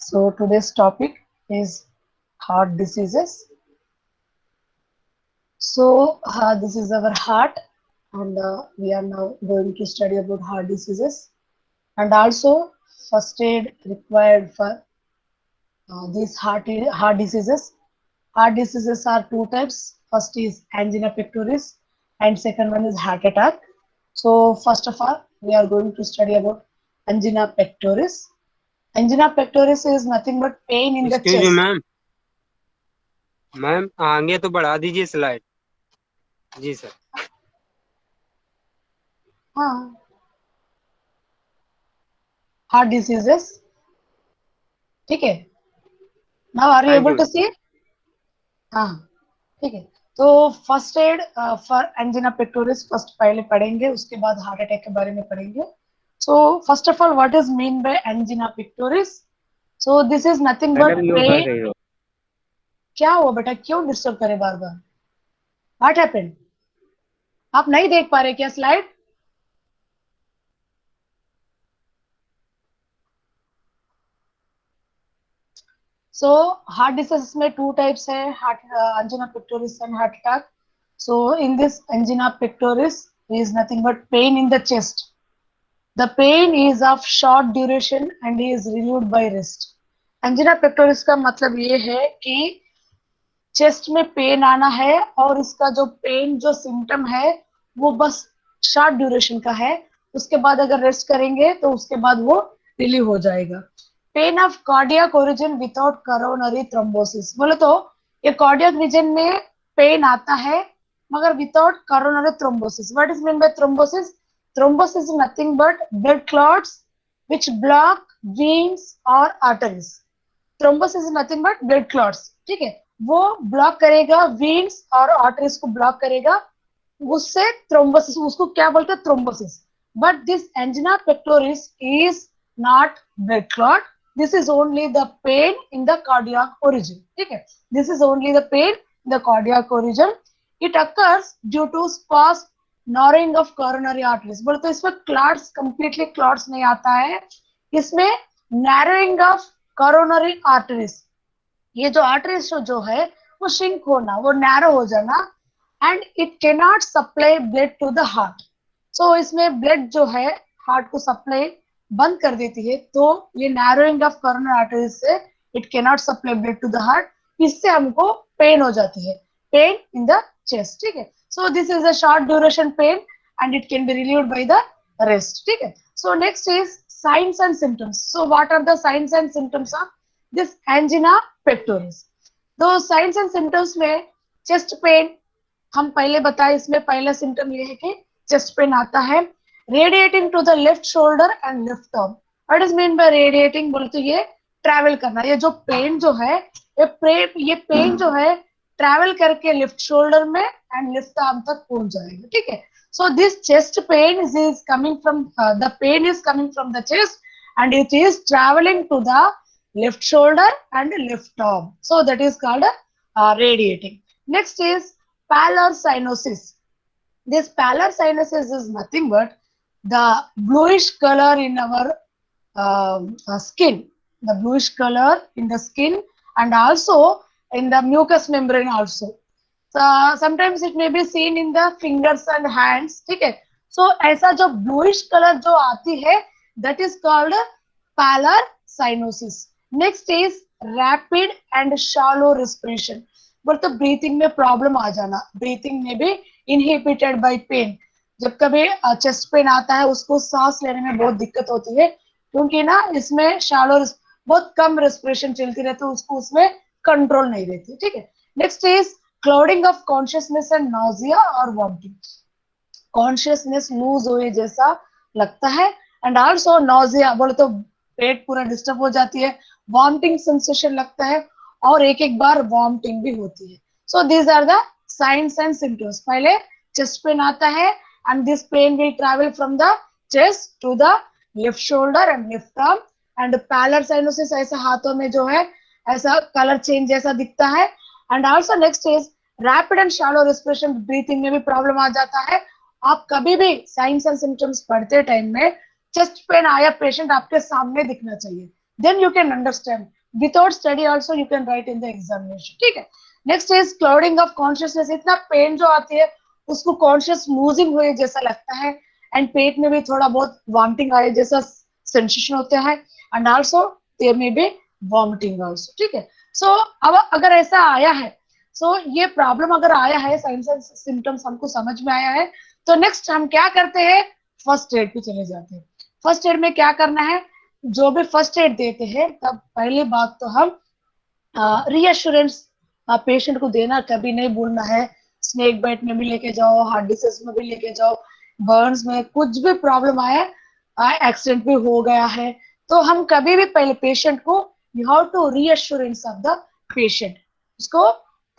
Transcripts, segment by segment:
So today's topic is heart diseases. So this is our heart, and we are now going to study about heart diseases and also first aid required for these heart diseases. Heart diseases are two types. First is angina pectoris, and second one is heart attack. So first of all, we are going to study about angina pectoris. Angina pectoris is nothing but pain in the excuse me chest. Ma'am. Ma'am आगे तो बढ़ा दीजिए slide. जी sir. हाँ, heart diseases, ठीक है। Now are you हाँ जी able to ma'am. सी? हाँ, ठीक है। तो first aid for angina pectoris first पहले पढ़ेंगे, उसके बाद हार्ट अटैक के बारे में पढ़ेंगे। So first of all, what is mean by angina pectoris? So this is nothing but madam yoga pain. कर रही हो। क्या हुआ बेटा, क्यों डिस्टर्ब करे बार बार? What happened? आप नहीं देख पा रहे क्या स्लाइड? सो हार्ट डिसीज में टू टाइप्स है, heart angina pectoris and heart attack. So in this angina pectoris is nothing but pain in the chest. The pain is of short duration and is relieved by rest. Angina pectoris का मतलब ये है कि chest में pen आना है और इसका जो पेन जो सिम्टम है वो बस शॉर्ट ड्यूरेशन का है। उसके बाद अगर रेस्ट करेंगे तो उसके बाद वो रिलीव हो जाएगा। Pain of cardiac origin without coronary thrombosis, बोले तो ये कार्डियक रीजन में पेन आता है मगर without coronary thrombosis. What is mean bye thrombosis? Thrombosis is nothing but blood clots which block veins or arteries. Thrombosis is nothing but blood clots, ठीक है। वो ब्लॉक करेगा वीन्स और आर्टरीज को ब्लॉक करेगा, उससे थ्रोम्बोसिस, उसको क्या बोलते हैं? Thrombosis. But this angina pectoris is not blood clot, this is only the pain in the cardiac origin, ठीक है। This is only the pain in the cardiac origin. It occurs due to spasm narrowing of coronary arteries. बोले तो इसमें clots, completely clots नहीं आता है, इसमें narrowing of coronary arteries, ये जो आर्टरीज जो है वो श्रिंक होना, वो नैरो हो जाना, and it can not supply blood to the heart. So इसमें ब्लड जो है हार्ट को सप्लाई बंद कर देती है, तो ये नैरोइंग ऑफ कोरोनरी आर्टरीज से it can not supply blood to the heart, इससे हमको पेन हो जाती है, पेन इन द चेस्ट, ठीक है। So this is a short duration pain and it can be relieved by the rest, ठीक है। So next is signs and symptoms. So what are the signs and symptoms of this angina pectoris? तो signs and symptoms में chest pain हम पहले बताए, इसमें पहला symptom ये है कि चेस्ट पेन आता है, radiating to the left shoulder and left arm. What is mean by radiating? बोले तो ये ट्रैवल करना, ये जो पेन जो है ये पेन जो है ट्रैवल करके लेफ्ट शोल्डर में एंड लेफ्ट आर्म तक पहुंच जाएगा, ठीक है। So this chest pain is coming from the pain is coming from the chest and it is traveling to the left shoulder and left arm. So that is called radiating. Next is pallor cyanosis. This pallor cyanosis is nothing but the bluish color in our skin, the bluish color in the skin and also in the mucous membrane also. Sometimes it may be seen in the fingers and hands, ठीक है। सो ऐसा जो bluish colour जो आती है that is called pallor cyanosis. Next is rapid and shallow respiration, बोल तो breathing में प्रॉब्लम आ जाना, ब्रीथिंग में भी इनहिबिटेड बाय पेन। जब कभी चेस्ट पेन आता है उसको सांस लेने में बहुत दिक्कत होती है, क्योंकि ना इसमें शैलो, बहुत कम रेस्पिरेशन चलती रहती है, उसको उसमें कंट्रोल नहीं रहती, ठीक है। Next is clouding of consciousness and nausea और वॉमिटिंग, कॉन्शियसनेस लूज हुए जैसा लगता है एंड आल्सो नॉजिया, बोले तो पेट पूरा डिस्टर्ब हो जाती है, वॉमिटिंग सेंसेशन लगता है और एक एक बार वॉमिटिंग भी होती है। So these are the signs and symptoms. पहले चेस्ट पेन आता है and this pain will travel from the chest to the left shoulder and left arm, and pallor cyanosis ऐसा हाथों में जो है ऐसा कलर चेंज जैसा दिखता है, and also next is rapid and shallow respiration, breathing में भी प्रॉब्लम आ जाता है। आप कभी भी साइंस एंड सिम्टम्स पढ़ते टाइम में चेस्ट पेन आया पेशेंट आपके सामने दिखना चाहिए, then you can understand without study also you can write in the examination, ठीक है। Next is clouding of consciousness, इतना पेन जो आती है उसको कॉन्शियस लूजिंग हुए जैसा लगता है, एंड पेट में भी थोड़ा बहुत वॉमिटिंग आए जैसा सेंसेशन होता है, एंड ऑल्सो देयर में बी वॉमिटिंग ऑल्सो, ठीक है। सो अब अगर ऐसा आया है, सो ये प्रॉब्लम अगर आया है, साइंस एंड सिम्टम्स हमको समझ में आया है, तो नेक्स्ट हम क्या करते हैं, फर्स्ट एड पे चले जाते हैं। फर्स्ट एड में क्या करना है, जो भी फर्स्ट एड देते हैं तब पहली बात तो हम रीअश्योरेंस पेशेंट को देना कभी नहीं भूलना है। स्नेक बाइट में भी लेके जाओ, हार्ट डिसीज में भी लेके जाओ, बर्न्स में कुछ भी प्रॉब्लम आया, एक्सीडेंट भी हो गया है, तो हम कभी भी पहले पेशेंट को you have to reassurance of the patient, उसको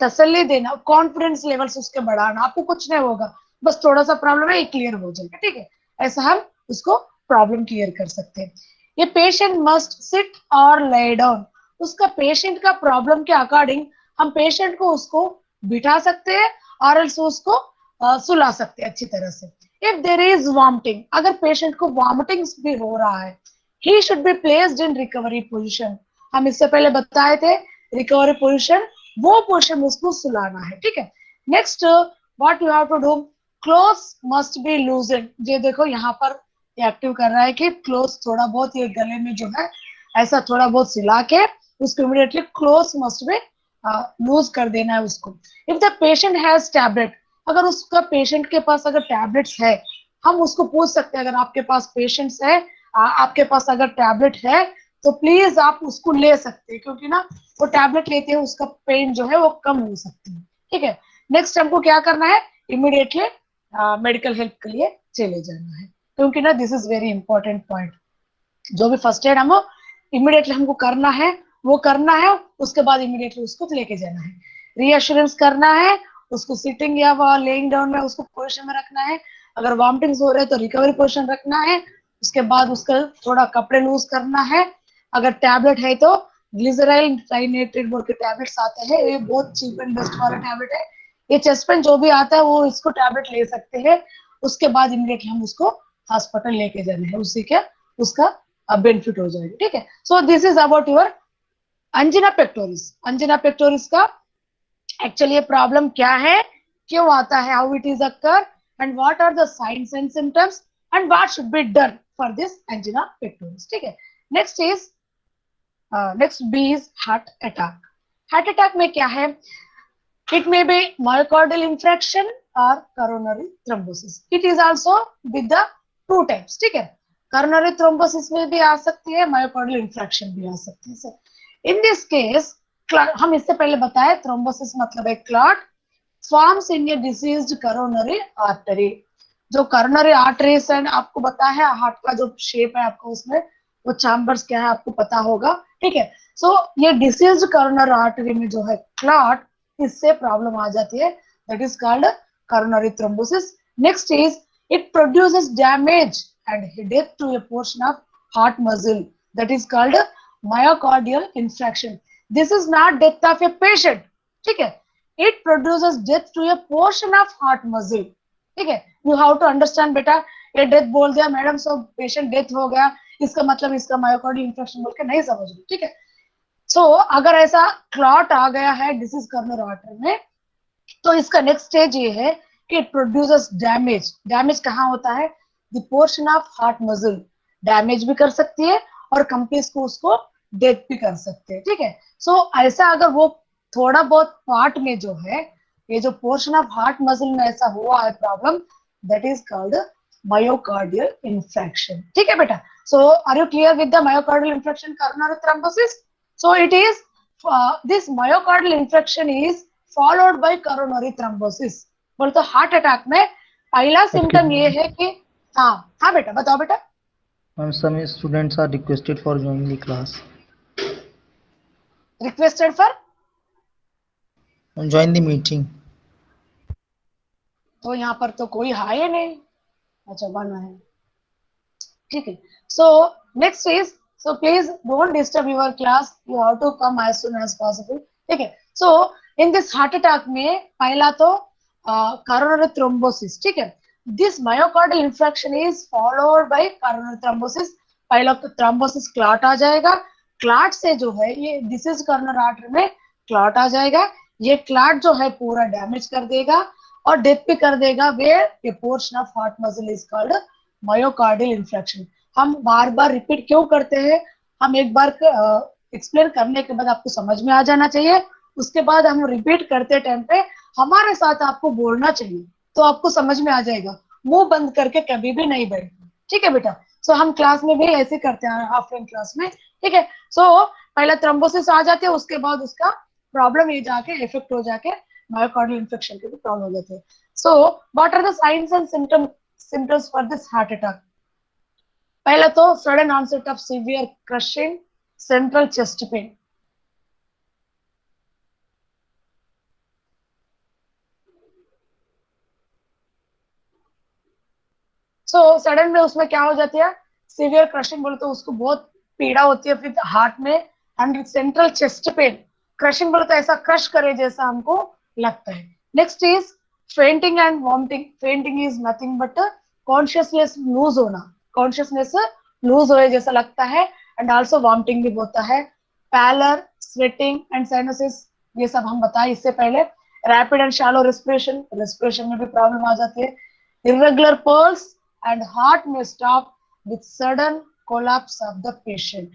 तसल्ली देना, कॉन्फिडेंस लेवल्स उसके बढ़ाना, आपको कुछ नहीं होगा, बस थोड़ा सा प्रॉब्लम है ये क्लियर हो जाएगा, ठीक है। ऐसा हम उसको प्रॉब्लम क्लियर कर सकते हैं। ये पेशेंट मस्ट सिट और ले डाउन, उसका पेशेंट का प्रॉब्लम के अकॉर्डिंग हम पेशेंट को उसको बिठा सकते हैं और उसको सुला सकते हैं अच्छी तरह से। इफ देर इज वॉमिटिंग, अगर पेशेंट को वॉमिटिंग भी हो रहा है, he should be placed in recovery position, हम इससे पहले बताए थे रिकवरी पोजिशन, वो पोजिशन में उसको सुलाना है, ठीक है। Next what you have to do, clothes must be loosen, ये देखो यहाँ पर एक्टिव कर रहा है कि क्लोज थोड़ा बहुत ये गले में जो है ऐसा थोड़ा बहुत सिला के उसको immediately clothes must be loose कर देना है उसको। If the patient has tablet, अगर उसका पेशेंट के पास अगर टैबलेट्स है, हम उसको पूछ सकते हैं, अगर आपके पास पेशेंट्स है, आपके पास अगर टैबलेट है तो प्लीज आप उसको ले सकते हैं, क्योंकि ना वो टैबलेट लेते हैं उसका पेन जो है वो कम हो सकती है, ठीक है। नेक्स्ट हमको क्या करना है, इमीडिएटली मेडिकल हेल्प के लिए चले जाना है, क्योंकि ना this is very important point. जो भी फर्स्ट एड हम इमीडिएटली हमको करना है वो करना है, उसके बाद इमीडिएटली उसको लेके जाना है, रीअश्योरेंस करना है, उसको सिटिंग या लेइंग डाउन में उसको पोजिशन में रखना है, अगर वॉमिटिंग्स हो रहे हैं तो रिकवरी पोजिशन रखना है, उसके बाद उसका थोड़ा कपड़े लूज करना है, अगर टैबलेट है तो ग्लिसराइल ट्राइनेटेड बोल के टैबलेट्स आते हैं, ये बहुत चीप एंड बेस्ट वाला टैबलेट है, ये चेस्ट पेन जो भी आता है वो इसको टैबलेट ले सकते हैं, उसके बाद इमीडिएटली हम उसको हॉस्पिटल लेके जाना है, उससे क्या उसका बेनिफिट हो जाएगा, ठीक है। So this is about your angina pectoris. Angina pectoris का एक्चुअली ये प्रॉब्लम क्या है, क्यों आता है, how it is occur, and what are the signs and symptoms, and what should be done for this angina pectoris, ठीक है। Next is next B is heart attack. Heart attack में क्या है, it may be myocardial infarction or coronary thrombosis, it is also with the two types, ठीक है। coronary thrombosis में भी आ सकती है, myocardial infarction भी आ सकती है। in this case हम इससे पहले बताए thrombosis मतलब एक clot forms in a diseased coronary artery, जो coronary arteries है आपको पता है, हार्ट का जो शेप है आपको उसमें वो चैम्बर्स क्या है आपको पता होगा, ठीक है। सो ये डिसीज्ड coronary artery में जो है क्लॉट, इससे प्रॉब्लम आ जाती है, that is called coronary thrombosis. Next is it produces damage and death to a portion of heart muscle, that is called myocardial infarction. This is not death of a patient, ठीक है, it produces death to a portion of heart muscle, ठीक है। You have to understand बेटा, ये death बोल दिया madam सब patient death हो गया, इसका मतलब इसका मायोकार्डियल इंफेक्शन बोल के नहीं समझ लो, ठीक है। सो अगर ऐसा क्लॉट आ गया है डिसीज कर्नर आर्टरी में, तो इसका नेक्स्ट स्टेज ये है कि इट प्रोड्यूसेस डैमेज। डैमेज कहाँ होता है, the portion of heart muscle damage भी कर सकती है और कंप्लीट को उसको डेथ भी कर सकते हैं, ठीक है। सो ऐसा अगर वो थोड़ा बहुत पार्ट में जो है ये जो पोर्शन ऑफ हार्ट मसल में ऐसा हुआ है problem, that is called myocardial infection, ठीक है बेटा। So are you clear with the myocardial infection coronary thrombosis? So it is this myocardial infection is followed by coronary thrombosis. बोले तो heart attack में पहला सिम्टम ये है कि हाँ हाँ बेटा बताओ बेटा। Some students are requested for joining the class. Requested for? Join the meeting. तो यहाँ पर तो कोई है नहीं, अच्छा बना है, ठीक है। So next is, so please don't disturb your class, you have to come as soon as possible, ठीक है। so in this heart attack में पहला तो coronary thrombosis, ठीक है। this myocardial infarction is followed by coronary thrombosis, पहला thrombosis clot आ जाएगा, clot से जो है ये दिस इज कॉर्नर आर्टरी में क्लॉट आ जाएगा, ये क्लॉट जो है पूरा डैमेज कर देगा और डेथ भी कर देगा, where a portion of heart muscle is called myocardial infraction. हम बार बार रिपीट क्यों करते हैं, हम एक बार एक्सप्लेन करने के बाद आपको समझ में आ जाना चाहिए, उसके बाद हम रिपीट करते टाइम पे हमारे साथ आपको बोलना चाहिए, तो आपको समझ में आ जाएगा, मुंह बंद करके कभी भी नहीं बैठना, ठीक है बेटा। सो हम क्लास में भी ऐसे करते हैं ऑफलाइन क्लास में, ठीक है। सो पहले थ्रोम्बोसिस आ जाते हैं, उसके बाद उसका प्रॉब्लम ये जाके इफेक्ट हो जाके मायोकार्डियल इंफेक्शन के भी प्रॉब्लम हो जाते हैं। So what are the signs and symptoms for this heart attack? पहले तो sudden onset of severe crushing central chest pain, so sudden में उसमें क्या हो जाती है, सीवियर क्रशिंग बोले तो उसको बहुत पीड़ा होती है फिर हार्ट में, and central chest pain, crushing बोले तो ऐसा क्रश करे जैसा हमको लगता है। Next is fainting and vomiting, fainting is nothing but consciousness lose होना, कॉन्शियसनेस लूज होए जैसा लगता है, एंड आल्सो वॉमिटिंग भी होता है। पैलर, स्वेटिंग एंड साइनसिस, ये सब हम बताए इससे पहले। Rapid and shallow respiration, respiration में भी प्रॉब्लम आ जाती है। Irregular pulse and heart may stop with sudden collapse of the patient।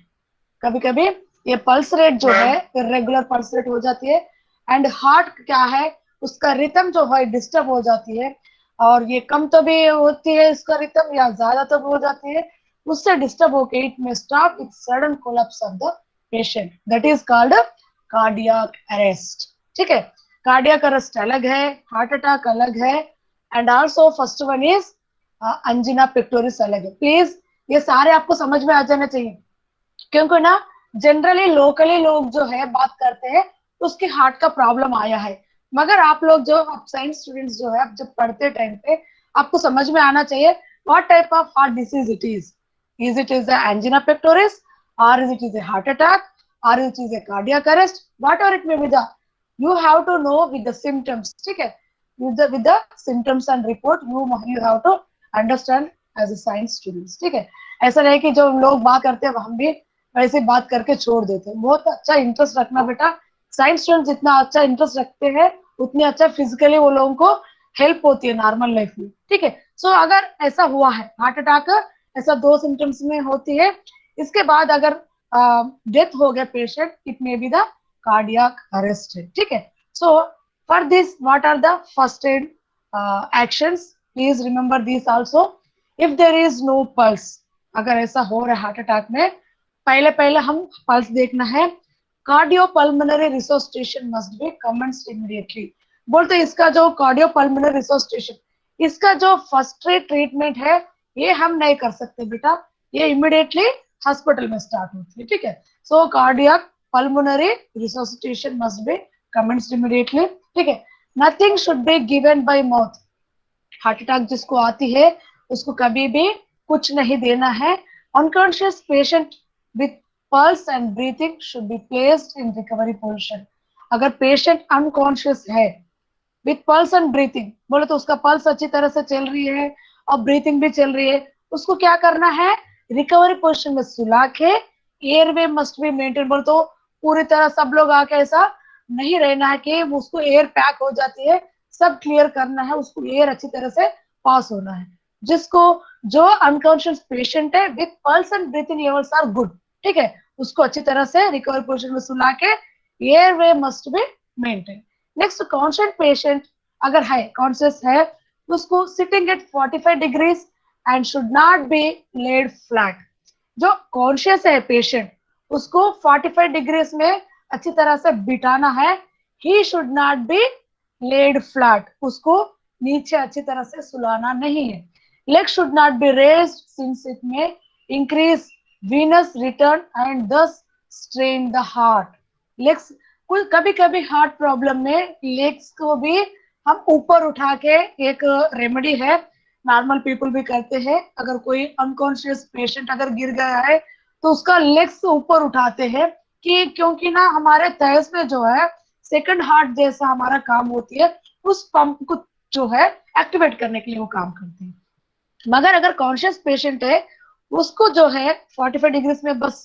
कभी कभी ये पल्स रेट जो है इरेगुलर पल्स रेट हो जाती है, एंड हार्ट क्या है उसका रिदम जो है डिस्टर्ब हो जाती है, और ये कम तो भी होती है इसका रिदम या ज्यादा तो भी हो जाती है, उससे डिस्टर्ब होके इट में stop with sudden collapse of the patient, that is called cardiac arrest, ठीक है। कार्डियक अरेस्ट अलग है, हार्ट अटैक अलग है, and also first one is angina pectoris अलग है। प्लीज ये सारे आपको समझ में आ जाना चाहिए, क्योंकि ना जनरली लोकली लोग जो है बात करते हैं तो उसके हार्ट का प्रॉब्लम आया है, मगर आप लोग जो आप साइंस स्टूडेंट्स जो है आप जब पढ़ते टाइम पे आपको समझ में आना चाहिए what type of heart disease it is it is angina pectoris, और is it is a heart attack, और it is a cardiac arrest, whatever it may be the, you have to know with the symptoms, ठीक है, with the symptoms and report you have to understand as a science students, ठीक है। ऐसा नहीं कि जो लोग बात करते हैं हम भी वैसे बात करके छोड़ देते हैं, बहुत अच्छा इंटरेस्ट रखना बेटा, साइंस स्टूडेंट जितना अच्छा इंटरेस्ट रखते हैं उतनी अच्छा फिजिकली वो लोगों को हेल्प होती है नॉर्मल लाइफ में, ठीक है। सो अगर ऐसा हुआ है हार्ट अटैक, ऐसा 2 सिम्टम्स में होती है, इसके बाद अगर डेथ हो गया patient, it may be the cardiac arrest, ठीक है। So for this what are the first aid actions, please remember this also. If there is no pulse, अगर ऐसा हो रहा है हार्ट अटैक में, पहले पहले हम पल्स देखना है, cardiopulmonary resuscitation must be commenced immediately. बोलते इसका जो कार्डियोपल्मोनरी रिसोसिटेशन, इसका जो फर्स्ट एड ट्रीटमेंट है ये हम नहीं कर सकते बेटा, ये इमीडिएटली हॉस्पिटल में स्टार्ट होती है, ठीक है। सो cardiac pulmonary resuscitation must be commenced immediately, ठीक है। nothing should be given by mouth, heart attack जिसको आती है उसको कभी भी कुछ नहीं देना है। unconscious patient with pulse and breathing should be placed in recovery position। अगर पेशेंट अनकॉन्शियस है विथ पल्स एंड ब्रीथिंग, बोले तो उसका पल्स अच्छी तरह से चल रही है और ब्रीथिंग भी चल रही है, उसको क्या करना है, रिकवरी पोजिशन में सुला के, एयरवे मस्ट बी मेंटेन, बोले तो पूरी तरह सब लोग आके ऐसा नहीं रहना है कि उसको एयर पैक हो जाती है, सब क्लियर करना है, उसको एयर अच्छी तरह से पास होना है। जिसको जो अनकॉन्शियस पेशेंट है with pulse and breathing levels are good, ठीक है, उसको अच्छी तरह से रिकवरी पोजिशन में सुला के airway must be maintain. Next conscious patient अगर है, कॉन्शियस है, उसको sitting at 45 degrees and should not be laid flat. जो कॉन्शियस है पेशेंट उसको 45 डिग्रीज में अच्छी तरह से बिठाना है, he should not be laid flat, उसको नीचे अच्छी तरह से सुलाना नहीं है। Leg should not be raised since it may increase venous return and thus strain the heart. Legs कुछ कभी कभी हार्ट प्रॉब्लम में लेग्स को भी हम ऊपर उठा के, एक रेमेडी है नॉर्मल पीपल भी करते हैं, अगर कोई अनकॉन्शियस पेशेंट अगर गिर गया है तो उसका लेग्स ऊपर उठाते हैं, कि क्योंकि ना हमारे थैस में जो है सेकंड हार्ट जैसा हमारा काम होती है, उस पंप को जो है एक्टिवेट करने के लिए वो काम करते हैं। मगर अगर कॉन्शियस पेशेंट है उसको जो है 45 डिग्री में बस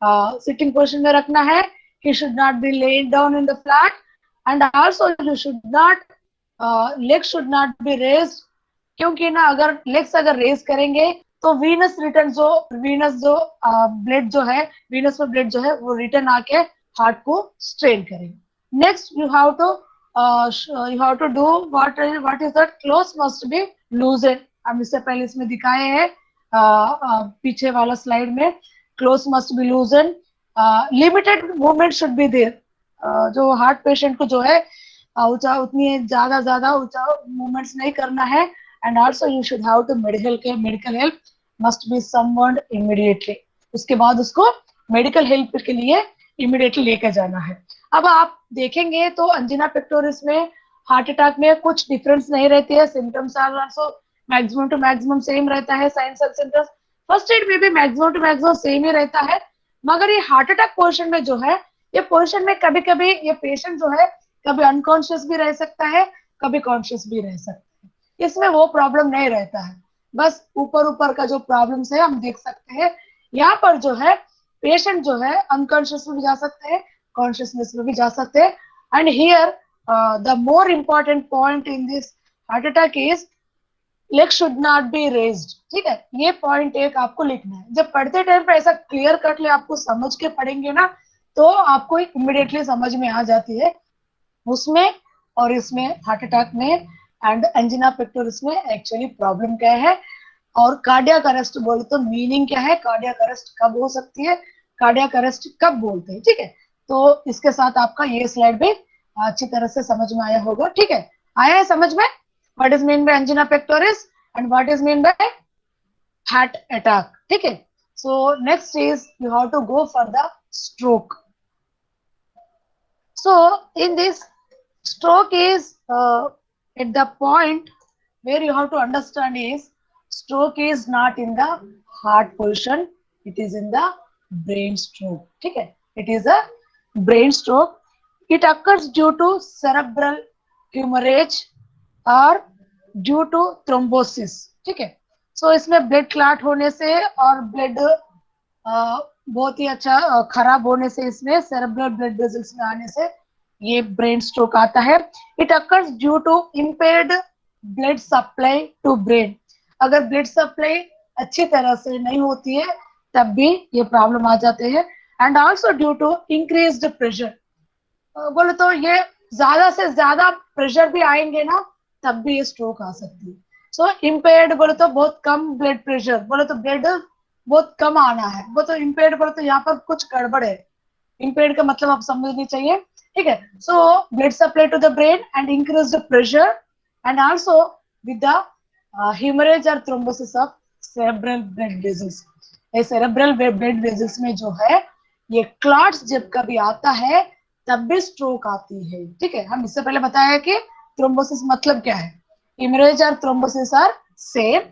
सिटिंग पोजिशन में रखना है. He should not be laid down in the flat, and also you should not legs should not be raised, क्योंकि ना अगर लेग्स अगर रेज करेंगे तो वीनस जो ब्लड जो है, वीनस में ब्लड जो है वो रिटर्न आके हार्ट को स्ट्रेन करेंगे. Next you have to do what is that, clothes must be loosen. हम इससे पहले इसमें दिखाए हैं पीछे वाला स्लाइड में. Clothes must be loosen. Limited movement should be there. जो हार्ट पेशेंट को जो है उतनी ज्यादा ऊंचा मूवमेंट्स नहीं करना है. And also you should have to medical help must be summoned immediately. उसके बाद उसको मेडिकल हेल्प के लिए इमीडिएटली लेकर जाना है. अब आप देखेंगे तो अंजिना पेक्टोरिस में हार्ट अटैक में कुछ डिफरेंस नहीं रहती है. Symptoms are also maximum to maximum same रहता है. Signs and symptoms first aid में भी मैक्सिमम टू मैक्सिमम सेम ही रहता है. मगर ये हार्ट अटैक पोजीशन में जो है, ये पोजीशन में कभी कभी ये पेशेंट जो है कभी अनकॉन्शियस भी रह सकता है, कभी कॉन्शियस भी रह सकता है. इसमें वो प्रॉब्लम नहीं रहता है. बस ऊपर का जो प्रॉब्लम्स है हम देख सकते हैं. यहाँ पर जो है पेशेंट जो है अनकॉन्शियस में भी जा सकते हैं, कॉन्शियसनेस में भी जा सकते हैं. And here the more important point in this heart attack is leg should not be raised. ठीक है, ये पॉइंट एक आपको लिखना है. जब पढ़ते टाइम पे ऐसा क्लियर कटली आपको समझ के पढ़ेंगे ना तो आपको इमीडिएटली समझ में आ जाती है उसमें और इसमें हार्ट अटैक में एंड एंजिना पेक्टोरिस में एक्चुअली प्रॉब्लम क्या है. और कार्डियक अरेस्ट बोले तो मीनिंग क्या है, कार्डियक अरेस्ट कब हो सकती है, कार्डियक अरेस्ट कब बोलते हैं. ठीक है, तो इसके साथ आपका ये स्लाइड भी अच्छी तरह से समझ में आया होगा. ठीक है, आया है समझ में what is mean by angina pectoris and what is mean by heart attack. ठीक है, so next is you have to go for the stroke. So in this stroke is at the point where you have to understand is stroke is not in the heart position, it is in the brain stroke. ठीक है, it is a brain stroke. It occurs due to cerebral hemorrhage or due to thrombosis. ठीक है, so इसमें blood clot होने से और blood बहुत ही अच्छा खराब होने से इसमें सेरेब्रल ब्लड वेसल्स में आने से ये ब्रेन स्ट्रोक आता है. It occurs due to impaired blood supply to brain. अगर ब्लड सप्लाई अच्छी तरह से नहीं होती है तब भी ये प्रॉब्लम आ जाते हैं. And also due to increased pressure. बोले तो ये ज्यादा से ज्यादा प्रेशर भी आएंगे ना तब भी ये स्ट्रोक आ सकती है. सो इम्पेयर्ड बोले तो बहुत कम ब्लड प्रेशर, बोले तो ब्लड बहुत कम आना है. वो तो इम्पेयर्ड बोले तो यहाँ पर कुछ गड़बड़ है. इम्पेयर्ड का मतलब आप समझनी चाहिए. ठीक है, so blood supply to the brain and increase the pressure and also with the haemorrhage और thrombosis of cerebral blood vessels. ये सेरेब्रल ब्लड वेसल्स में जो है ये क्लॉट्स जब कभी आता है तब भी स्ट्रोक आती है. ठीक है, हम इससे पहले बताया कि थ्रोम्बोसिस मतलब क्या है. हेमरेज और thrombosis are same.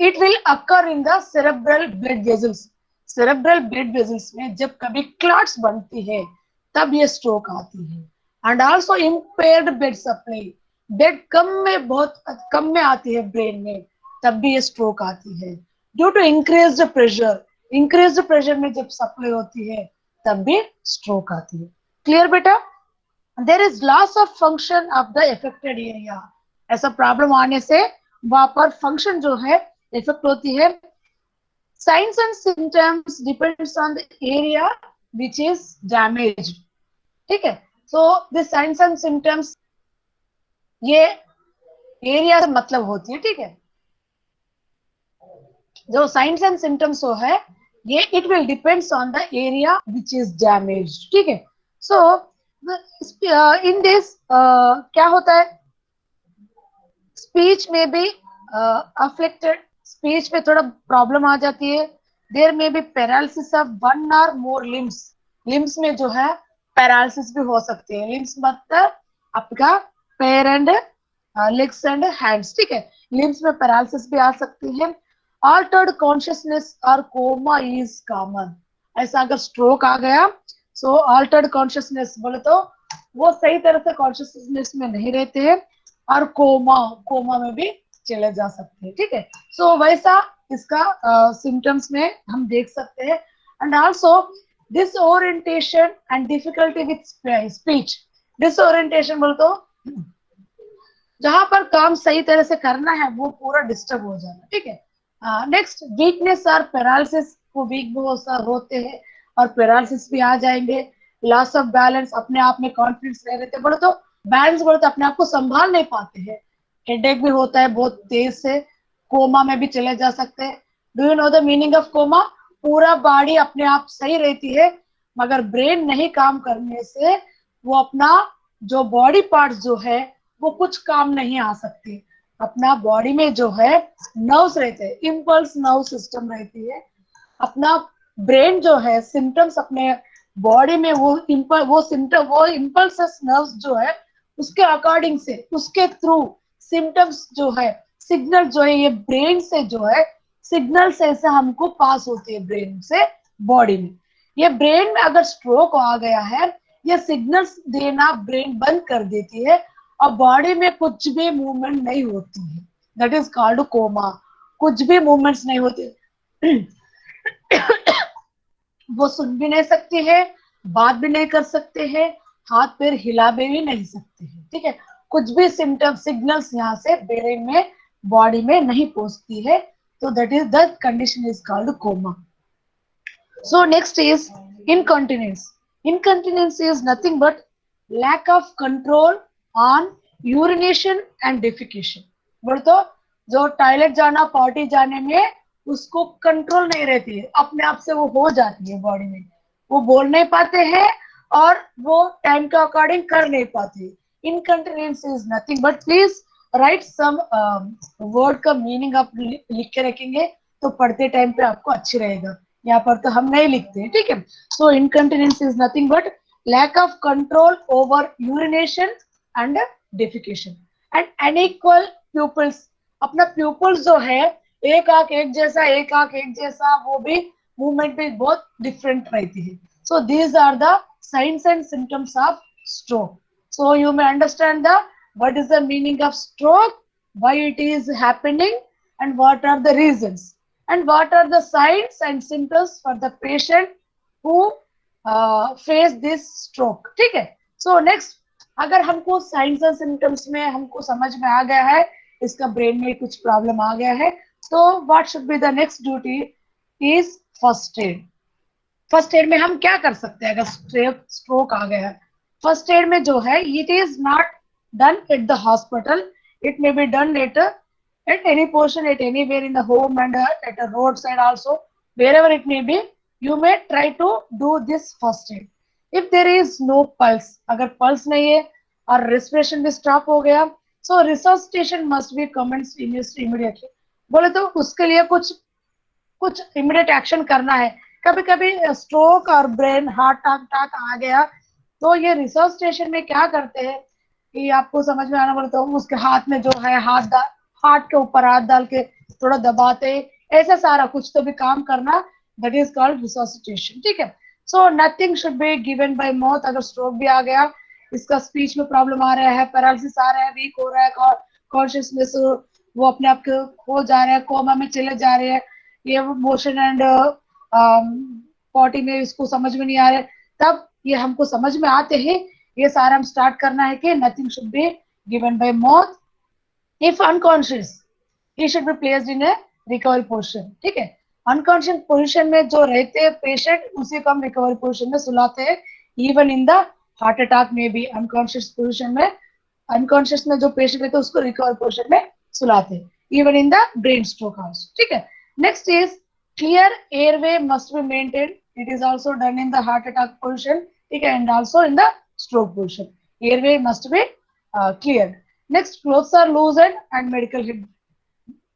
It will occur in the cerebral blood vessels. Cerebral blood vessels में जब कभी क्लॉट्स बनती है तब ये स्ट्रोक आती है. And also impaired blood supply. Blood बहुत कम में आती है ब्रेन में तब भी ये स्ट्रोक आती है. Due to increased pressure. Increased pressure में जब सप्लाई होती है तब भी स्ट्रोक आती है. क्लियर बेटा? There is loss of function of the affected area. ऐसा प्रॉब्लम आने से वहां पर फंक्शन जो है इफेक्ट होती है. Signs and symptoms depends on the area which is damaged. ठीक है, so the signs and symptoms ये एरिया से मतलब होती है. ठीक है, जो साइंस एंड सिम्टम्स हो है ये it will depends on the area which is damaged. ठीक है, सो इन दिस क्या होता है, स्पीच में भी अफेक्टेड. स्पीच में थोड़ा प्रॉब्लम आ जाती है. देयर में भी पैरालिसिस ऑफ वन और मोर लिम्स. लिम्स में जो है पैरालिसिस भी हो सकती है. लिम्स मतलब आपका पैर एंड लेग्स एंड हैंड्स. ठीक है, लिम्स में पैरालिसिस भी आ सकती है. ऑल्टर्ड कॉन्शियसनेस और कोमा इज कॉमन. ऐसा अगर स्ट्रोक आ गया सो ऑल्टर्ड कॉन्शियसनेस बोले तो वो सही तरह से कॉन्शियसनेस में नहीं रहते हैं और कोमा में भी चले जा सकते हैं. ठीक है, सो वैसा इसका सिम्टम्स में हम देख सकते हैं. And also disorientation and difficulty with speech. Disorientation बोल तो जहां पर काम सही तरह से करना है वो पूरा डिस्टर्ब हो जाना, ठीक है। नेक्स्ट वीकनेस और पैरालिसिस, वो वीक होते हैं और पैरालिसिस भी आ जाएंगे। लॉस ऑफ बैलेंस, अपने आप में कॉन्फिडेंस नहीं रहते, बोले तो बैलेंस बोले तो अपने आप को संभाल नहीं पाते हैं। हेडेक भी होता है बहुत तेज से, कोमा में भी चले जा सकते हैं। Do you know the meaning of coma? पूरा बॉडी अपने आप सही रहती है मगर ब्रेन नहीं काम करने से वो अपना जो बॉडी पार्ट्स जो है वो कुछ काम नहीं आ सकते। अपना बॉडी में जो है नर्व्स रहते हैं, इम्पल्स नर्व सिस्टम रहती है। अपना ब्रेन जो है सिम्टम्स अपने बॉडी में वो इम्पल्स नर्व्स जो है उसके अकॉर्डिंग से उसके थ्रू सिम्टम्स जो है सिग्नल जो है ये ब्रेन से जो है सिग्नल्स ऐसे हमको पास होते हैं ब्रेन से बॉडी में। ये ब्रेन में अगर स्ट्रोक आ गया है ये सिग्नल्स देना ब्रेन बंद कर देती है और बॉडी में कुछ भी मूवमेंट नहीं होती है। That is called coma. कुछ भी मूवमेंट्स नहीं होते वो सुन भी नहीं सकती है, बात भी नहीं कर सकते हैं, हाथ पैर हिला भी नहीं सकते हैं, ठीक है। कुछ भी सिम्टम सिग्नल्स यहाँ से ब्रेन में बॉडी में नहीं पहुंचती है, तो that is the condition is called coma. So next is incontinence. Incontinence is nothing but lack of control on urination and defecation. बोल तो जो टॉयलेट जाना पॉटी जाने में उसको कंट्रोल नहीं रहती है, अपने आप से वो हो जाती है बॉडी में, वो बोल नहीं पाते हैं और वो टाइम के अकॉर्डिंग कर नहीं पाते। Incontinence is nothing but, please write some word का मीनिंग आप लिख के रखेंगे तो पढ़ते टाइम पे आपको अच्छी रहेगा। यहाँ पर तो हम नहीं लिखते, ठीक है। So incontinence is nothing but lack of control over urination and defecation and unequal pupils. अपना प्यूपल्स जो है एक आंख एक जैसा एक आंख एक जैसा, वो भी मूवमेंट भी बहुत डिफरेंट रहती है। So these are the signs and symptoms of stroke. So you may understand the what is the meaning of stroke, why it is happening, and what are the reasons, and what are the signs and symptoms for the patient who face this stroke, ठीक है। so next, अगर हमको science और symptoms में हमको समझ में आ गया है इसका ब्रेन में कुछ प्रॉब्लम आ गया है, तो what should be the next duty is first aid. First aid में हम क्या कर सकते हैं अगर स्ट्रोक आ गया है? फर्स्ट एड में जो है it is not done at the hospital, it may be done at any portion, at anywhere in the home and at a roadside also, wherever it may be, you may try to do this first aid. If there is no pulse, अगर pulse नहीं है और respiration भी stop हो गया, so resuscitation must be commenced immediately। बोले तो उसके लिए कुछ immediate action करना है। कभी कभी स्ट्रोक और ब्रेन हार्ट अटैक आ गया तो ये रिसर्सिटेशन में क्या करते हैं कि आपको समझ में आना पड़ता है, उसके हाथ में जो है हाथ के ऊपर हाथ डाल के थोड़ा दबाते, ऐसा सारा कुछ तो भी काम करना, दैट इज कॉल्ड रिसोसिटेशन, ठीक है। So nothing should be given by mouth. अगर स्ट्रोक भी आ गया, इसका स्पीच में प्रॉब्लम आ रहा है, पैरालिसिस आ रहा है, वीक हो रहा है, कॉन्शियसनेस वो अपने आप को खो जा रहा है, कोमा में चले जा रहे हैं, ये मोशन एंड पॉटी में इसको समझ में नहीं आ रहा है, तब ये हमको समझ में आते हैं ये सारा हम स्टार्ट करना है कि nothing should be given by mouth. If unconscious he should be placed in A recovery position, ठीक है। अनकॉन्शियस पोजीशन में जो रहते हैं पेशेंट उसी को हम रिकवरी पोजीशन में सुलाते हैं। Even in the heart attack में भी अनकॉन्शियस पोजीशन में, अनकॉन्शियस में जो पेशेंट रहते हैं उसको रिकवरी पोजीशन में सुलाते हैं, even in the brain stroke also, ठीक है। Next is clear airway must be maintain, it is also done in the heart attack position, ठीक है, and also in the stroke position. Airway must be cleared. Next, clothes are loosened and medical help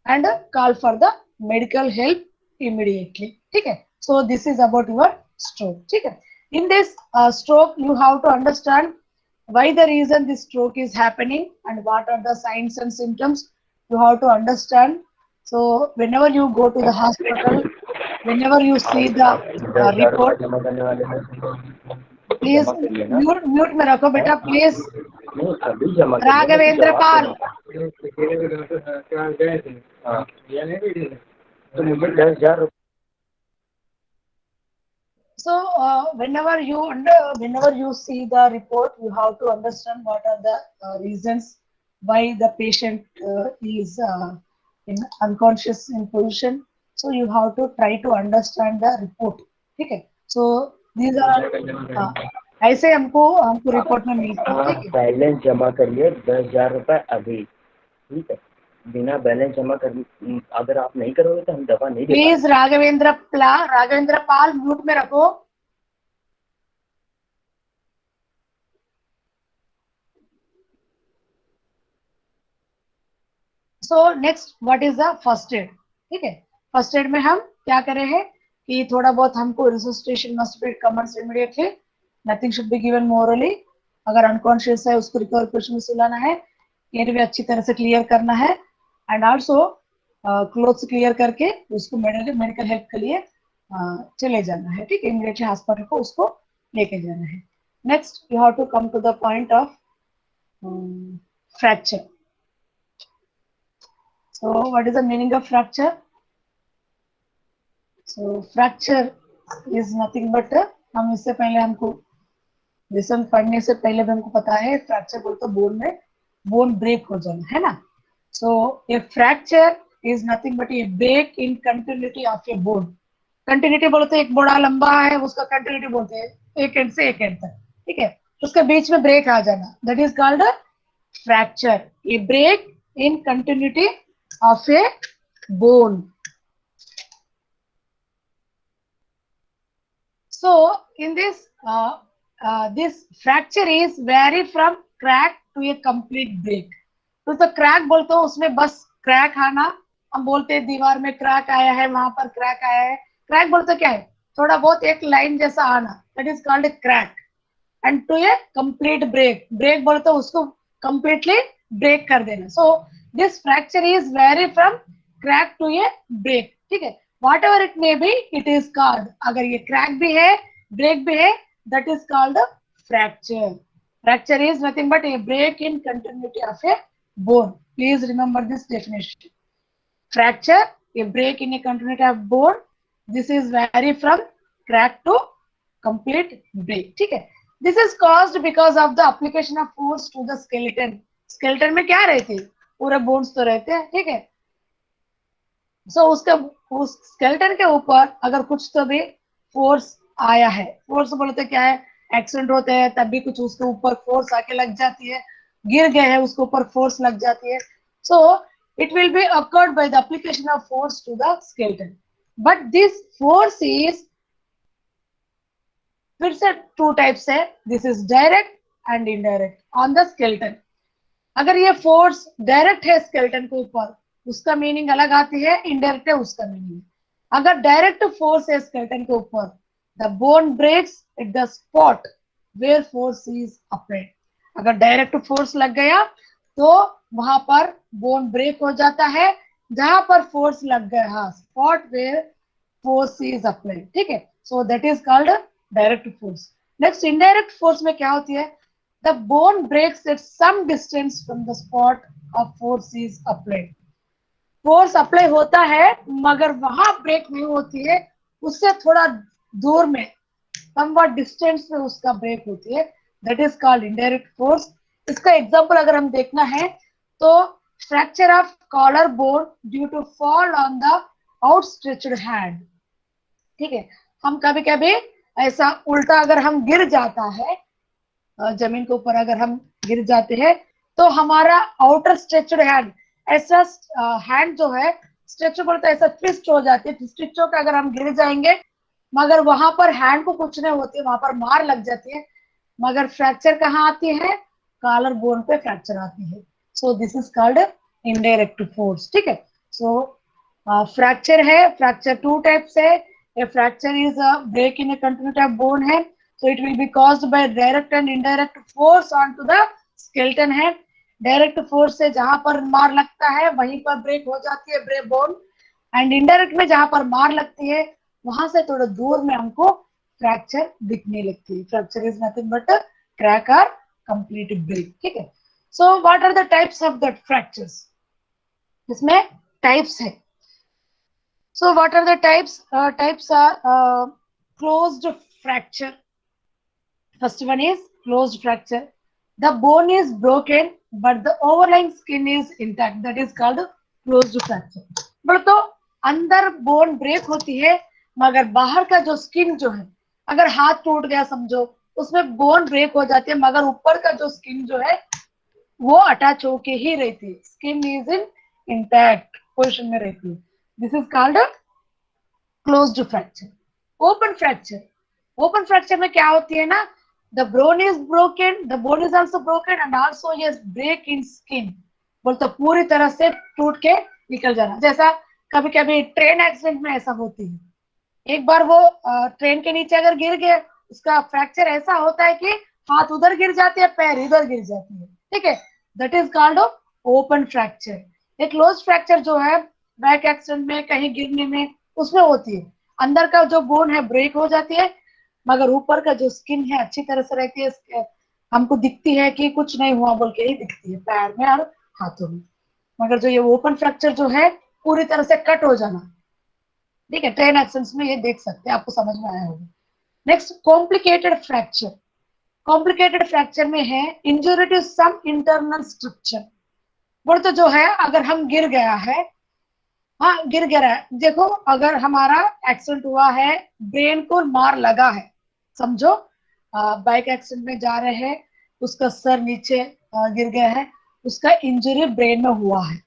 and call for the medical help immediately. ठीक है. So this is about your stroke. ठीक है. In this stroke, you have to understand why the reason this stroke is happening and what are the signs and symptoms. You have to understand. So whenever you go to the hospital, whenever you see the report, please mute में रखो बेटा please. Raghavendra Pal, So whenever you see the report, you have to understand what are the reasons why the patient is in unconscious in position. So you have to try to understand the report. ठीक है? So these are ऐसे हमको report में मिलता है. ठीक है? Balance जमा करिए 10,000 रुपए अभी. ठीक है, बिना बैलेंस जमा कर अगर आप नहीं करोगे तो हम दवा नहीं दे पाएंगे. प्लीज राघवेंद्र पाल म्यूट में रखो. So next what is the first aid. ठीक है, फर्स्ट एड में हम क्या कर रहे हैं कि थोड़ा बहुत हमको resuscitation must be commenced immediately, nothing should be given orally. अगर अनकॉन्शियस है उसको रिकवर पोजिशन में सुलाना है, एयर भी अच्छी तरह से क्लियर करना है, एंड आल्सो क्लोथ्स क्लियर करके उसको मेडिकल हेल्प के लिए चले जाना है. ठीक है, इमीडिएटली हॉस्पिटल को उसको लेके जाना है. Next you have to come to the point of fracture. So what is the meaning of fracture? So fracture is nothing but हम इससे पहले हमको लेसन पढ़ने से पहले भी हमको पता है फ्रैक्चर बोलते बोन में बोन ब्रेक हो जाना है ना. So a fracture is nothing but a break in continuity of a bone. Continuity बोलते एक बड़ा लंबा है उसका कंटिन्यूटी बोलते हैं, एक एंड से एक एंड तक. ठीक है, उसके बीच में ब्रेक आ जाना, that is called fracture. A break in continuity of a bone. So in this this fracture is vary from crack to a complete break. तो क्रैक बोलते हो उसमें बस क्रैक आना, हम बोलते हैं दीवार में क्रैक आया है, वहां पर क्रैक आया है. क्रैक बोलते क्या है, थोड़ा बहुत एक लाइन जैसा आना, that is called a crack. And to a complete break, break बोलते हो उसको कंप्लीटली ब्रेक कर देना. सो this fracture is vary from crack to a break. ठीक है, whatever it may be, it is called, अगर ये crack भी है break भी है, that is called a fracture. Fracture is nothing but a break in continuity of a bone. Please remember this definition. Fracture, a break in a continuity of bone. This is vary from crack to complete break. ठीक है, this is caused because of the application of force to the skeleton. skeleton में क्या रहती है, पूरे bones तो रहते हैं. ठीक है, सो उस स्केलेटन के ऊपर अगर कुछ तो भी फोर्स आया है, फोर्स बोलते क्या है, एक्सीडेंट होते हैं तब भी कुछ उसके ऊपर फोर्स आके लग जाती है, गिर गए हैं उसके ऊपर फोर्स लग जाती है. So it will be occurred by the application of force to the skeleton. But this force is फिर से टू टाइप्स है, this is direct and indirect on the skeleton. अगर ये फोर्स डायरेक्ट है स्केलेटन के ऊपर, उसका मीनिंग अलग आती है, इनडायरेक्ट है उसका मीनिंग. अगर डायरेक्ट फोर्स है स्केलेटन के ऊपर, the bone breaks at the spot where force is applied. अगर डायरेक्ट फोर्स लग गया तो वहां पर बोन ब्रेक हो जाता है जहां पर फोर्स लग गया, spot where force is applied. ठीक है, so that is called direct force. Next indirect force में क्या होती है, the bone breaks at some distance from the spot of force is applied. Force apply होता है मगर वहां ब्रेक नहीं होती है, उससे थोड़ा दूर में somewhat डिस्टेंस में उसका ब्रेक होती है, that is called indirect force. इसका एग्जांपल अगर हम देखना है तो fracture of collar bone due to fall on the outstretched hand. ठीक है, हम कभी कभी ऐसा उल्टा अगर हम गिर जाता है, जमीन के ऊपर अगर हम गिर जाते हैं तो हमारा आउटर स्ट्रेच्ड हैंड, ऐसा हैंड जो है स्ट्रेच बोलते ऐसा ट्विस्ट हो जाती है, ट्विस्ट होकर अगर हम गिर जाएंगे मगर वहां पर हैंड को कुछ नहीं होती है, वहां पर मार लग जाती है, मगर फ्रैक्चर कहाँ आती है, कॉलर बोन पे फ्रैक्चर आती है. So this is called indirect force. ठीक है, सो फ्रैक्चर है, फ्रैक्चर टू टाइप्स है. A fracture is a break in a continuity of bone है, so it will be caused by direct and indirect force onto the skeleton head. Direct force से जहां पर मार लगता है वहीं पर ब्रेक हो जाती है ब्रेक बोन, एंड इनडायरेक्ट में जहां पर मार लगती है वहां से थोड़ा दूर में हमको फ्रैक्चर दिखने लगती है. Fracture is nothing but crack और कंप्लीट ब्रेक. ठीक है, so what are the types of that fractures, इसमें टाइप्स है. So what are the types, types are closed fracture. First one is closed fracture. The bone is broken but the overlying skin is intact. That is called closed fracture. बोले तो अंदर bone break होती है मगर बाहर का जो skin जो है, अगर हाथ टूट गया समझो, उसमें बोन ब्रेक हो जाती है मगर ऊपर का जो स्किन जो है वो अटैच होके ही रहती है. Skin is in intact position में रहती है. This is called closed fracture. Open fracture. Open fracture में क्या होती है ना, the bone is broken, the bone is also broken and also yes break in skin. बोलते पूरी तरह से टूट के निकल जाना. जैसा कभी कभी ट्रेन एक्सीडेंट में ऐसा होती है. एक बार वो ट्रेन के नीचे अगर गिर गया, उसका फ्रैक्चर ऐसा होता है कि हाथ उधर गिर जाती है, पैर इधर गिर जाती है. ठीक है, that is called open fracture. एक क्लोज फ्रैक्चर जो है बाइक एक्सीडेंट में कहीं गिरने में उसमें होती है. अंदर का जो बोन है ब्रेक हो जाती है मगर ऊपर का जो स्किन है अच्छी तरह से रहती है. हमको दिखती है कि कुछ नहीं हुआ बोल के ही दिखती है पैर में और हाथों में. मगर जो ये ओपन फ्रैक्चर जो है पूरी तरह से कट हो जाना. ठीक है, ट्रेन एक्सीडेंट्स में ये देख सकते हैं, आपको समझ में आया होगा. Next complicated fracture. Complicated fracture में है injury to some internal structure. बोल तो जो है अगर हम गिर गया है, हाँ गिर गया है, देखो अगर हमारा एक्सीडेंट हुआ है, ब्रेन को मार लगा है समझो, बाइक एक्सीडेंट में जा रहे हैं, उसका सर नीचे गिर गया है, उसका इंजरी ब्रेन में हुआ है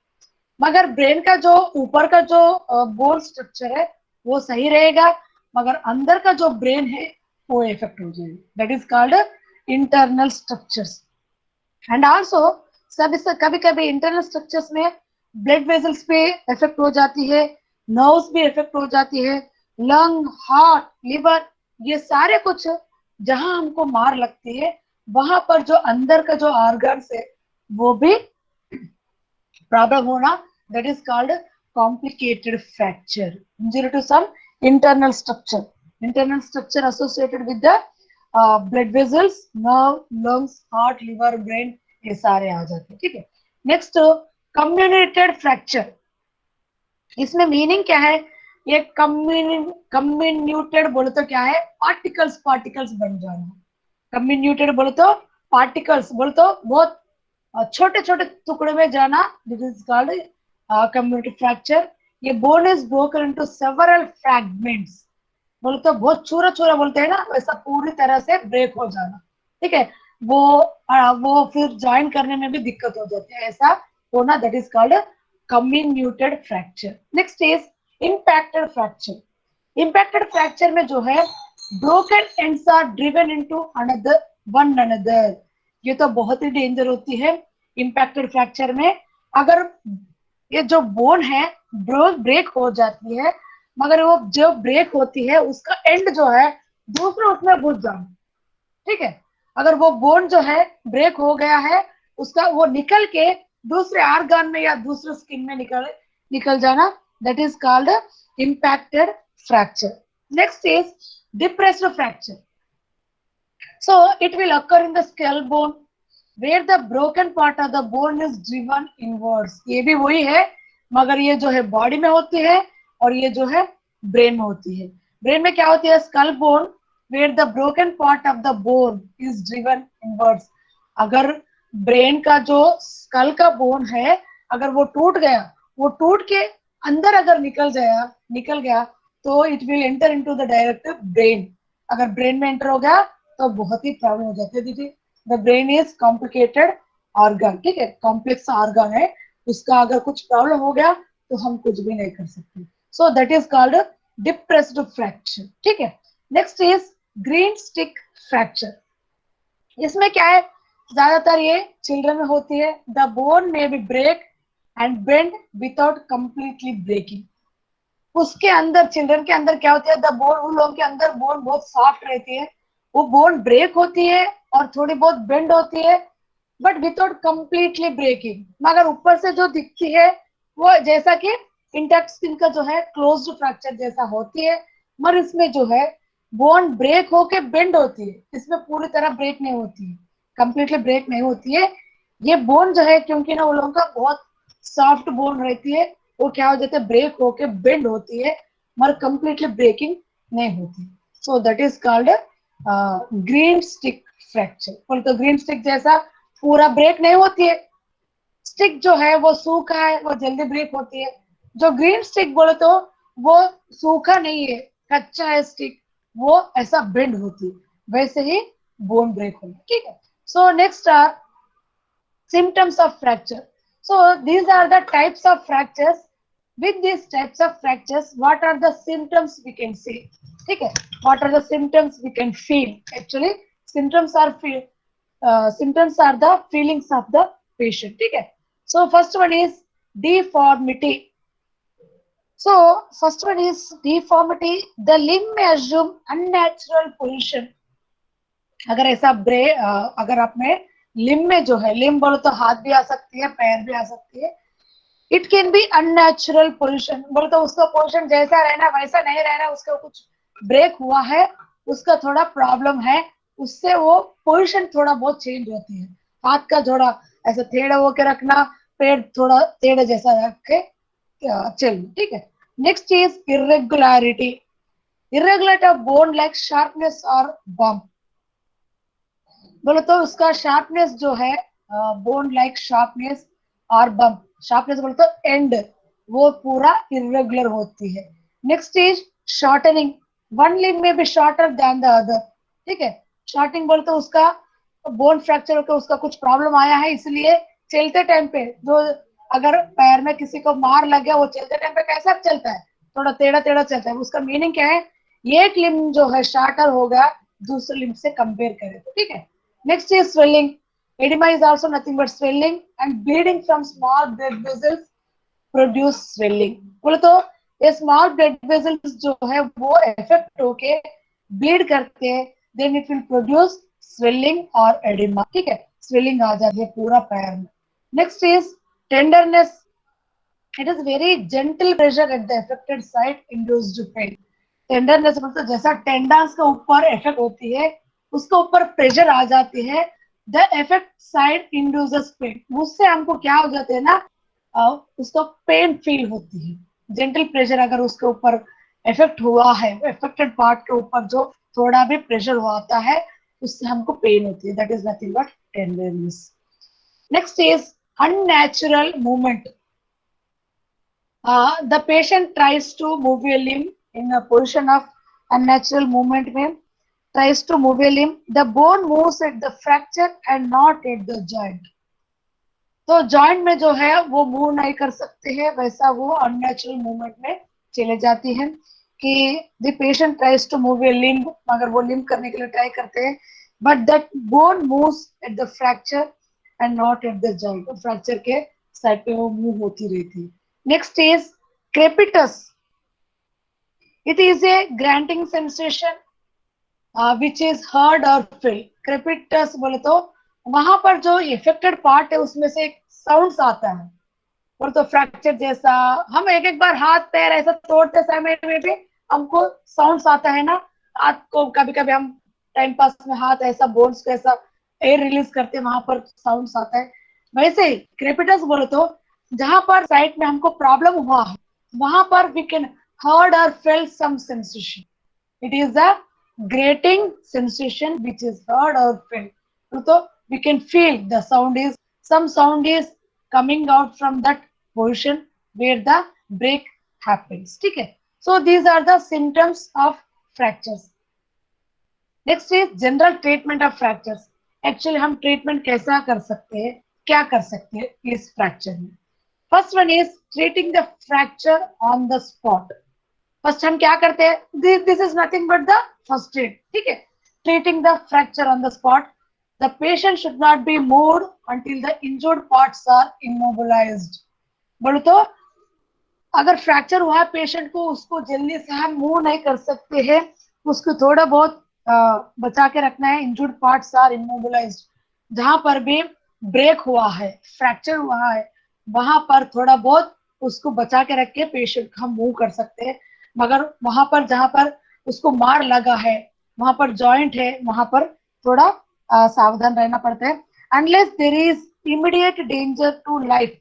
मगर ब्रेन का जो ऊपर का जो बोन स्ट्रक्चर है वो सही रहेगा मगर अंदर का जो ब्रेन है वो इफेक्ट हो जाएगा. That is called internal structures. And also कभी कभी इंटरनल स्ट्रक्चर्स में ब्लड वेजल्स पे इफेक्ट हो जाती है, नर्व्स भी इफेक्ट हो जाती है, लंग, हार्ट, लिवर, ये सारे कुछ जहां हमको मार लगती है वहां पर जो अंदर का जो ऑर्गन्स है वो भी प्रॉब्लम होना. That is called complicated fracture. Injury to some internal structure. Internal structure associated with the blood vessels, nerve, lungs, heart, liver, brain, ये सारे आ जाते हैं. ठीक है, नेक्स्ट कम्युनिटेड फ्रैक्चर. इसमें मीनिंग क्या है, ये कम्युनिटेड बोले तो क्या है, पार्टिकल्स पार्टिकल्स बन जाना. कम्युनिटेड बोले तो पार्टिकल्स बोले तो बहुत छोटे छोटे टुकड़े में जाना. This is called comminuted fracture. ये bone is broken into several fragments. बोले तो बहुत चूरा चूरा बोलते हैं ना, वैसा पूरी तरह से ब्रेक हो जाना. ठीक है, वो फिर ज्वाइन करने में भी दिक्कत हो जाती है, ऐसा होना. That is called comminuted fracture. Next is impacted fracture. Impacted fracture में जो है broken ends are driven into another one another. ये तो बहुत ही डेंजर होती है इम्पैक्टेड फ्रैक्चर में. अगर ये जो बोन है ब्रेक हो जाती है मगर वो जो ब्रेक होती है उसका एंड जो है दूसरे उसमें घुस जाना. ठीक है, अगर वो बोन जो है ब्रेक हो गया है उसका वो निकल के दूसरे ऑर्गन में या दूसरे स्किन में निकल जाना. That is called impacted fracture. Next is depressed fracture. So it will occur in the skull bone where the broken part of the bone is driven inwards. ये भी वही है मगर ये जो है बॉडी में होती है और ये जो है ब्रेन में होती है. ब्रेन में क्या होती है, skull bone where the broken part of the bone is driven inwards. अगर ब्रेन का जो स्कल का बोन है अगर वो टूट गया, वो टूट के अंदर अगर निकल गया तो it will enter into the direct brain. अगर ब्रेन में एंटर हो गया तो बहुत ही प्रॉब्लम हो जाती है. दीदी, the brain is complicated organ. ठीक है, कॉम्प्लेक्स ऑर्गन है, उसका अगर कुछ प्रॉब्लम हो गया तो हम कुछ भी नहीं कर सकते. So that is called depressed fracture. ठीक है, next is green stick fracture. इसमें क्या है, ज्यादातर ये चिल्ड्रन में होती है. The bone may be break and bend without completely breaking. उसके अंदर चिल्ड्रन के अंदर क्या होती है, द बोन, उन लोगों के अंदर बोन बहुत सॉफ्ट रहती है, वो बोन ब्रेक होती है और थोड़ी बहुत बेंड होती है बट विदाउट कंप्लीटली ब्रेकिंग. मगर ऊपर से जो दिखती है वो जैसा कि इंटैक्ट स्किन का जो है क्लोज्ड फ्रैक्चर जैसा होती है मगर इसमें जो है बोन ब्रेक होके बेंड होती है, इसमें पूरी तरह ब्रेक नहीं होती है, कंप्लीटली ब्रेक नहीं होती है. ये बोन जो है क्योंकि ना वो लोगों का बहुत सॉफ्ट बोन रहती है, वो क्या हो जाता है ब्रेक होके बेंड होती है मगर कंप्लीटली ब्रेकिंग नहीं होती. So that is called green stick fracture. बोले तो ग्रीन स्टिक जैसा पूरा ब्रेक नहीं होती है, स्टिक जो है वो सूखा है, वो जल्दी ब्रेक होती है। जो ग्रीन स्टिक बोले तो वो सूखा नहीं है, कच्चा है स्टिक, वो ऐसा बेंड होती है, वैसे ही बोन ब्रेक होगी। ठीक है। So next are symptoms of fracture. So these are the types of fractures. With these types of fractures, what are the symptoms we can see? ठीक है, what are the symptoms we can feel? Actually, symptoms are the feelings of the patient. ठीक है. So first one is deformity. So first one is deformity. The limb may assume unnatural position. अगर ऐसा अगर आप में limb में जो है, लिम्ब बोलो तो हाथ भी आ सकती है, पैर भी आ सकती है। It can B unnatural position, बोलो तो उसका पोजिशन जैसा रहना वैसा नहीं रहना, उसका कुछ ब्रेक हुआ है, उसका थोड़ा प्रॉब्लम है, उससे वो पोजिशन थोड़ा बहुत चेंज होती है। हाथ का थोड़ा ऐसा टेढ़ा होकर रखना, पैर थोड़ा टेढ़ा जैसा रख के चल। ठीक है। Next is irregularity, irregularity of bone like sharpness और बम्प। बोलो तो उसका शार्पनेस जो है, बोन लाइक शार्पनेस और बम्प, शार्पनेस बोलो तो एंड, वो पूरा इरेगुलर होती है। Next is shortening, one limb में be shorter than the other. ठीक है। शॉर्टनिंग बोलो तो उसका बोन फ्रैक्चर होकर उसका कुछ प्रॉब्लम आया है, इसलिए चलते टाइम पे जो अगर पैर में किसी को मार लग गया, वो चलते टाइम पे कैसा चलता है, थोड़ा टेढ़ा टेढ़ा चलता है। उसका मीनिंग क्या है, एक लिम्ब जो है शॉर्टर होगा दूसरे लिम्ब से कंपेयर करें तो। ठीक है। Next is swelling. Edema is also nothing but swelling and bleeding from small blood vessels produce swelling. बोले तो ये small blood vessels जो है वो affect होके bleed करते हैं, then it will produce swelling और edema. ठीक है, swelling आ जाती है पूरा पैर में। Next is tenderness. It is very gentle pressure at the affected site induced pain. Tenderness मतलब जैसा टेंडन्स के ऊपर इफेक्ट होती है, उसके ऊपर प्रेशर आ जाती है, the effect side induces pain, उससे हमको क्या हो जाते हैं ना, उसको पेन फील होती है। जेंटल प्रेशर अगर उसके ऊपर इफेक्ट हुआ है, इफेक्टेड पार्ट के ऊपर जो थोड़ा भी प्रेशर होता है, उससे हमको पेन होती है, that is nothing but tenderness. Next is unnatural movement. The patient tries to move a limb in a position of unnatural movement में, tries to move a limb, the bone moves at the fracture and not at the joint. तो joint में जो है वो move नहीं कर सकते हैं, वैसा वो अननेचुरल मूवमेंट में चले जाती है कि the patient tries to move a limb, अगर वो लिम्ब करने के लिए ट्राई करते हैं, but that bone moves at the fracture and not at the joint, fracture के साइड पे वो मूव होती रहती है। Next is crepitus. It is a grunting sensation which is heard or felt. Crepitus बोले तो वहां पर जो इफेक्टेड पार्ट है उसमें से एक साउंड आता है, और तो फ्रैक्चर जैसा हम एक एक बार हाथ पैर ऐसा तोड़ते समय में भी हमको साउंड आता है ना, हाथ को कभी कभी हम टाइम पास में हाथ ऐसा बोन्स को ऐसा एयर रिलीज करते हैं, वहां पर साउंड आता है। वैसे ही क्रेपिटस बोले तो जहां पर साइड में हमको प्रॉब्लम हुआ है, वहां पर वी कैन हर्ड और feel some sensation, it is a grating sensation which is heard or felt. So we can feel the sound is, some sound is coming out from that position where the break happens. ठीक है, so these are the symptoms of fractures. Next is general treatment of fractures. Actually हम treatment कैसा कर सकते हैं, क्या कर सकते हैं इस fracture में? First one is treating the fracture on the spot. First हम क्या करते हैं, this is nothing but the first aid. ठीक है, treating the fracture on the spot, the patient should not be moved until the injured parts are immobilised. बोलो तो अगर fracture हुआ पेशेंट को, उसको जल्दी से हम मूव नहीं कर सकते हैं, उसको थोड़ा बहुत बचा के रखना है। इंजर्ड पार्ट्स आर इमोबिलाइज्ड, जहां पर भी ब्रेक हुआ है, फ्रैक्चर हुआ है, वहां पर थोड़ा बहुत उसको बचा के रख के पेशेंट को हम मूव कर सकते हैं। मगर वहां पर जहां पर उसको मार लगा है, वहां पर जॉइंट है, वहां पर थोड़ा सावधान रहना पड़ता है, unless there is immediate danger to life.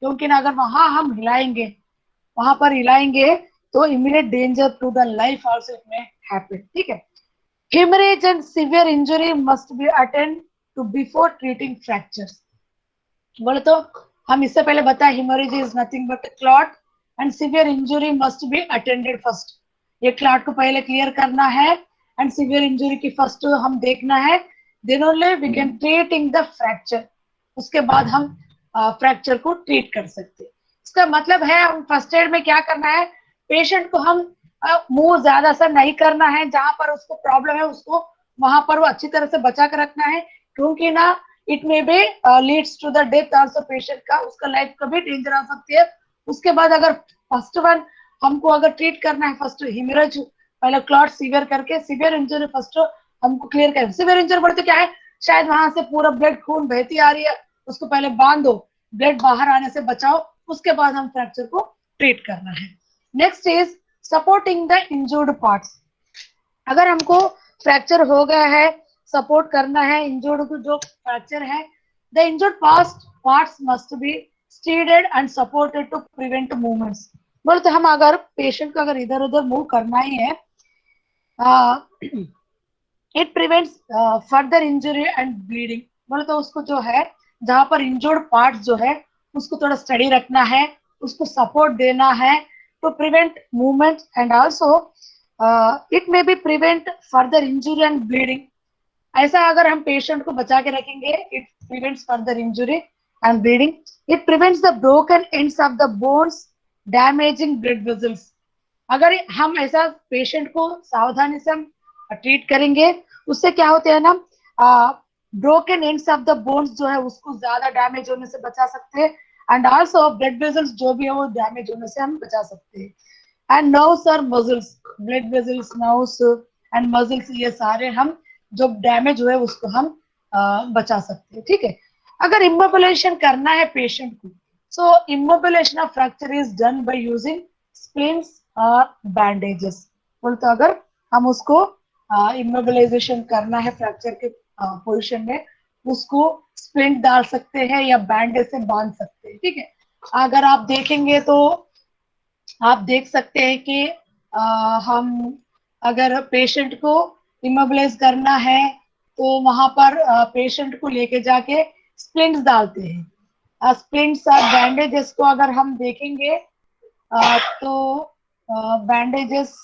क्योंकि अगर वहां हम हिलाएंगे, वहां पर हिलाएंगे तो immediate danger to the life also it may happen, ठीक है। Haemorrhage and severe injury must be attend to before treating fractures. बोले तो हम इससे पहले बताए haemorrhage is nothing but clot and severe injury must be attended first. ये clot को पहले क्लियर करना है एंड सीवियर इंजरी की फर्स्ट हम देखना है, then only we can treating the fracture. उसके बाद हम फ्रैक्चर को ट्रीट कर सकते हैं। इसका मतलब है हम फर्स्ट एड में क्या करना है, पेशेंट को हम मुंह ज्यादा सा नहीं करना है, जहां पर उसको प्रॉब्लम है उसको वहां पर वो अच्छी तरह से बचा कर रखना है, क्योंकि ना it may be leads to the death also patient का, उसका लाइफ कभी डेंजर आ सकती है। उसके बाद अगर फर्स्ट वन हमको अगर ट्रीट करना है, फर्स्ट हेमरेज पहले क्लॉट सीवियर करके, सीवियर इंजरी फर्स्ट हमको क्लियर कर। सीवियर इंजरी बढ़ते क्या है, शायद वहां से पूरा ब्लड खून बहती आ रही है, उसको पहले बांध दो, ब्लड बाहर आने से बचाओ, उसके बाद हम फ्रैक्चर को ट्रीट करना है। Next is supporting the injured parts. अगर हमको फ्रैक्चर हो गया है, सपोर्ट करना है इंजर्ड को, जो फ्रैक्चर है, the injured parts must be steadied and supported to prevent movements. बोले तो हम अगर पेशेंट को अगर इधर उधर मूव करना ही है, it prevents further injury and bleeding. बोले तो उसको जो है जहां पर इंजर्ड पार्ट जो है उसको थोड़ा स्टडी रखना है, उसको सपोर्ट देना है to prevent movement and also it may be prevent further injury and bleeding. ऐसा अगर हम पेशेंट को बचा के रखेंगे, it prevents further injury and bleeding, it prevents the broken ends of the bones damaging blood vessels. अगर हम ऐसा पेशेंट को सावधानी से हम ट्रीट करेंगे, उससे क्या होते हैं ना, broken ends of the bones जो है उसको ज्यादा डैमेज होने से बचा सकते हैं, एंड आल्सो ब्लड वेसल्स जो भी है वो डैमेज होने से हम बचा सकते हैं। एंड नर्व्स और muscles, blood vessels, nerves and muscles, ये सारे हम जो डैमेज हुए उसको हम बचा सकते हैं, ठीक है। अगर इमोबिलाइजेशन करना है पेशेंट को, so immobilization of fracture is done by using splints और बैंडेजेस। बोलते अगर हम उसको इमोबिलाइजेशन करना है फ्रैक्चर के पोजीशन में, उसको स्प्लिंट डाल सकते हैं या बैंडेज से बांध सकते हैं, ठीक है। अगर आप देखेंगे तो आप देख सकते हैं कि हम अगर पेशेंट को इमोबिलाइज करना है तो वहां पर पेशेंट को लेके जाके स्प्लिंट्स डालते हैं। स्प्लिंट्स और बैंडेजेस को अगर हम देखेंगे तो बैंडेजेस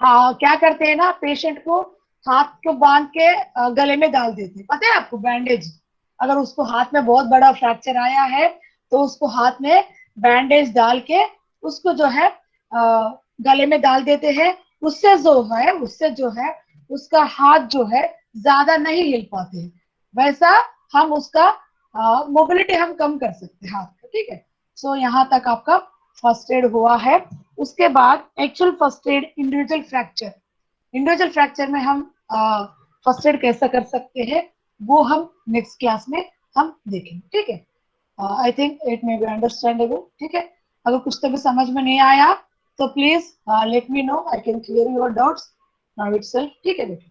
क्या करते हैं ना, पेशेंट को हाथ को बांध के गले में डाल देते हैं। पता है आपको बैंडेज, अगर उसको हाथ में बहुत बड़ा फ्रैक्चर आया है तो उसको हाथ में बैंडेज डाल के उसको जो है गले में डाल देते हैं। उससे जो है उसका हाथ जो है ज्यादा नहीं हिल पाते हैं, वैसा हम उसका मोबिलिटी हम कम कर सकते हैं हाथ का, ठीक है। सो यहाँ तक आपका फर्स्ट एड हुआ है। उसके बाद actual first aid individual fracture में हम फर्स्ट एड कैसा कर सकते हैं वो हम नेक्स्ट क्लास में हम देखेंगे, ठीक है। I think it may B understandable, ठीक है। अगर कुछ तो भी समझ में नहीं आया तो please let me know, I can clear your doubts now itself, ठीक है बेटा।